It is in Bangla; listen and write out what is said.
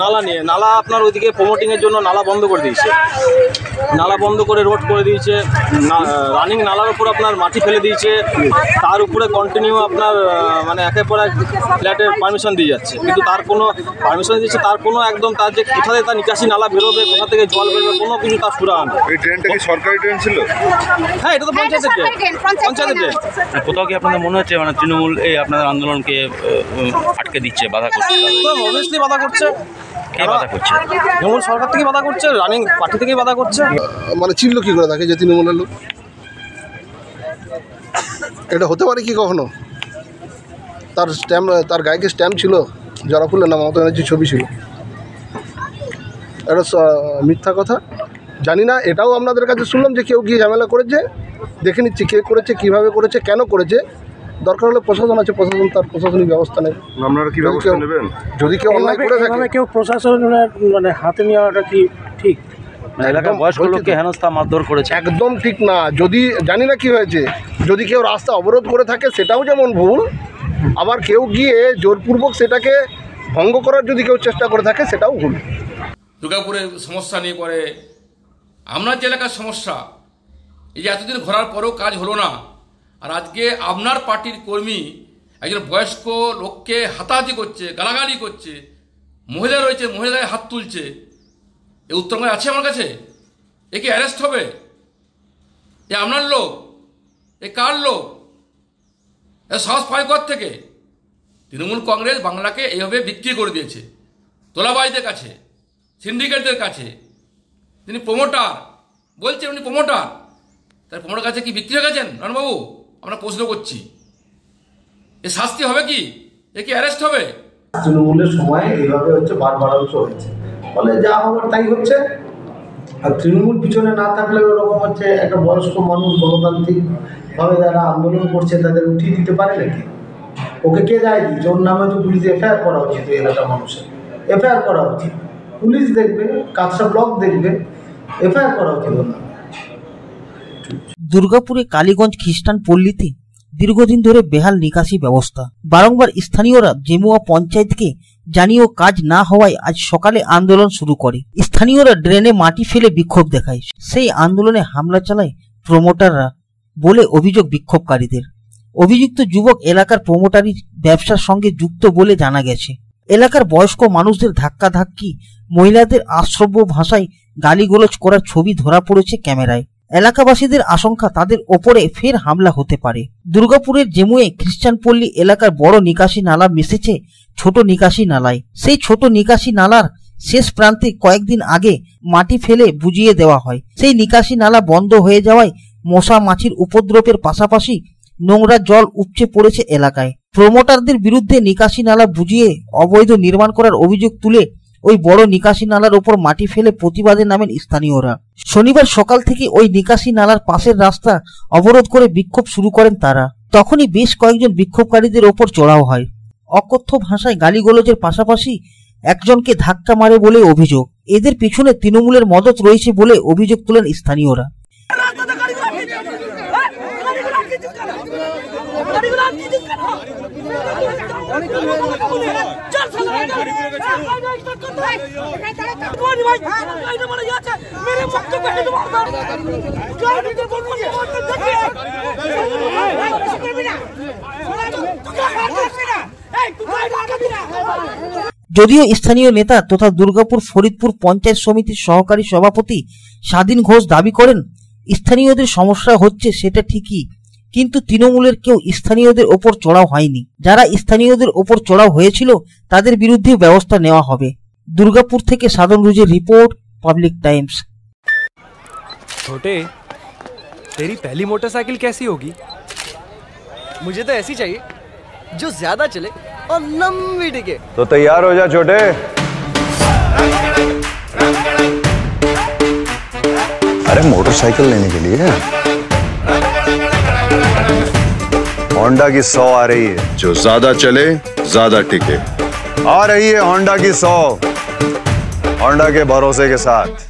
নালা নিয়ে নালা আপনার ওইদিকে প্রমোটিংয়ের জন্য নালা বন্ধ করে দিয়েছে, নালা বন্ধ করে রোড করে দিয়েছে, রানিং নালার উপর আপনার মাটি ফেলে দিয়েছে, তার উপরে কন্টিনিউ আপনার মানে একের পর এক ফ্ল্যাটের পারমিশন দিয়ে যাচ্ছে, কিন্তু তার কোনো পারমিশন দিচ্ছে, তার কোনো একদম তার যে কোথায় তার নিকাশি নালা বেরোবে, কোথা থেকে জল বেরোবে, কোনো কিছু তার সুরাহা নেই। এই ট্রেনটা কি সরকারি ট্রেন ছিল? হ্যাঁ, এটা তো পঞ্চায়েতের ট্রেন, পঞ্চায়েতের ট্রেন। কোথাও কি আপনাদের মনে হচ্ছে মানে তৃণমূল এই আপনাদের আন্দোলনকে আটকে দিচ্ছে, বাধা করছে? তো অবভিয়াসলি বাধা করছে। কে বাধা করছে? তৃণমূল সরকার থেকে বাধা করছে, রানিং পার্টি থেকেই বাধা করছে। মানে চিনল কি করে থাকে যে তৃণমূলের লোক? এটা হতে পারে কি কখনো? তার স্ট্যাম্প, তার গায়ে স্ট্যাম্প ছিল, জড়া ফুলের নাম মমতা ব্যানার্জির ছবি ছিল। এটা মিথ্যা কথা, জানি না। এটাও আপনাদের কাছে শুনলাম যে কেউ গিয়ে ঝামেলা করেছে, দেখে নিচ্ছি কে করেছে, কীভাবে করেছে, কেন করেছে। দরকার হলে প্রশাসন আছে, প্রশাসন তার প্রশাসনিক ব্যবস্থা নেবে। আপনারা কি ব্যবস্থা নেবেন যদি কেউ অন্যায় করে থাকে? কেউ প্রশাসনের মানে হাতে নেওয়াটা কি ঠিক? এলাকার বয়স্ক লোককে হেনস্থা মারধর করেছে, একদম ঠিক না। যদি জানি না কি হয়েছে, যদি কেউ রাস্তা অবরোধ করে থাকে সেটাও যেমন ভুল, আবার কেউ গিয়ে জোরপূর্বক সেটাকে ভঙ্গ করার যদি কেউ চেষ্টা করে থাকে সেটাও ভুল। দুর্গাপুরের সমস্যা নিয়ে পরে আপনার যে এলাকার সমস্যা, এই যে এতদিন ঘোরার পরেও কাজ হলো না, আর আজকে আপনার পার্টির কর্মী একজন বয়স্ক লোককে হাতাহাতি করছে, গালাগালি করছে, মহিলা রয়েছে, মহিলায় হাত তুলছে, এ উত্তরবঙ্গে আছে আমার কাছে? এ কি অ্যারেস্ট হবে? এ আপনার লোক? এ কার লোক? এ সাহস পায় কোথা থেকে? তৃণমূল কংগ্রেস বাংলাকে এইভাবে বিক্রি করে দিয়েছে তোলাবাজদের কাছে, সিন্ডিকেটদের কাছে। তিনি প্রমোটার বলছে, উনি প্রমোটার, তার প্রমোটার কাছে কি বিক্রি হয়ে গেছেন? রণবাবু, আমরা প্রশ্ন করছি, এ শাস্তি হবে কি? এ কি অ্যারেস্ট হবে? তৃণমূলের সময় এইভাবে হচ্ছে বারবারাংশ হয়েছে, ফলে যা হবার তাই হচ্ছে। আর তৃণমূল পিছনে না থাকলে ওরকম হচ্ছে একটা বয়স্ক মানুষ গণতান্ত্রিকভাবে যারা আন্দোলন করছে তাদের উঠিয়ে দিতে পারে নাকি? ওকে কে দায় দিচ্ছে? ওর নামে তো পুলিশ এফআইআর করা উচিত, এলাকার মানুষের এফআইআর করা উচিত। পুলিশ দেখবে, কাছড়া ব্লক দেখবে, এফআইআর করা উচিত ওর নামে। দুর্গাপুরে কালীগঞ্জ খ্রিস্টান পল্লীতে দীর্ঘদিন ধরে বেহাল নিকাশি ব্যবস্থা। বারংবার স্থানীয়রা জেমুয়া পঞ্চায়েতকে জানিয়েও কাজ না হওয়ায় আজ সকালে আন্দোলন শুরু করে। স্থানীয়রা ড্রেনে মাটি ফেলে বিক্ষোভ দেখায়, সেই আন্দোলনে হামলা চালায় প্রমোটাররা বলে অভিযোগ বিক্ষোভকারীদের। অভিযুক্ত যুবক এলাকার প্রমোটারি ব্যবসার সঙ্গে যুক্ত বলে জানা গেছে। এলাকার বয়স্ক মানুষদের ধাক্কাধাক্কি, মহিলাদের অশ্রাব্য ভাষায় গালিগোলজ করার ছবি ধরা পড়েছে ক্যামেরায়। এলাকাবাসীদের আশঙ্কা তাদের ওপরে ফের হামলা হতে পারে। দুর্গাপুরের জেমুয়ে খ্রিস্টানপল্লী এলাকার বড় নিকাশি নালা মিশেছে ছোট নিকাশি নালায়। সেই ছোট নিকাশি নালার শেষ প্রান্তে কয়েকদিন আগে মাটি ফেলে বুঝিয়ে দেওয়া হয়। সেই নিকাশি নালা বন্ধ হয়ে যাওয়ায় মশা মাছির উপদ্রবের পাশাপাশি নোংরা জল উপচে পড়েছে এলাকায়। প্রমোটারদের বিরুদ্ধে নিকাশি নালা বুঝিয়ে অবৈধ নির্মাণ করার অভিযোগ তুলে ওই বড় নিকাশি নালার ওপর মাটি ফেলে প্রতিবাদে নামেন স্থানীয়রা। শনিবার সকাল থেকে ওই নিকাশি নালার পাশের রাস্তা অবরোধ করে বিক্ষোভ শুরু করেন তারা। তখনই বেশ কয়েকজন বিক্ষোভকারীদের ওপর চড়াও হয়। অকথ্য ভাষায় গালিগোলজের পাশাপাশি একজনকে ধাক্কা মারে বলে অভিযোগ। এদের পিছনে তৃণমূলের মদত রয়েছে বলে অভিযোগ তোলেন স্থানীয়রা। যদিও স্থানীয় নেতা তথা দুর্গাপুর ফরিদপুর পঞ্চায়েত সমিতির সহকারী সভাপতি স্বাধীন ঘোষ দাবি করেন, স্থানীয়দের সমস্যা হচ্ছে সেটা ঠিকই, কিন্তু তৃণমূলের কেউ স্থানীয়দের ওপর চড়াও হয়নি। যারা স্থানীয়দের ওপর চড়াও হয়েছিল তাদের বিরুদ্ধে ব্যবস্থা নেওয়া হবে। দুর্গাপুর থেকে সাধন রুজের রিপোর্ট, পাবলিক টাইমস। छोटे, तेरी पहली मोटरसाइकिल कैसी होगी? मुझे तो ऐसी चाहिए जो ज्यादा चले और लंबी टिके। तो तैयार हो जा छोटे। अरे मोटरसाइकिल लेने के लिए होंडा की 100 आ रही है, जो ज्यादा चले ज्यादा टिके। आ रही है होंडा की 100, होंडा के भरोसे के साथ।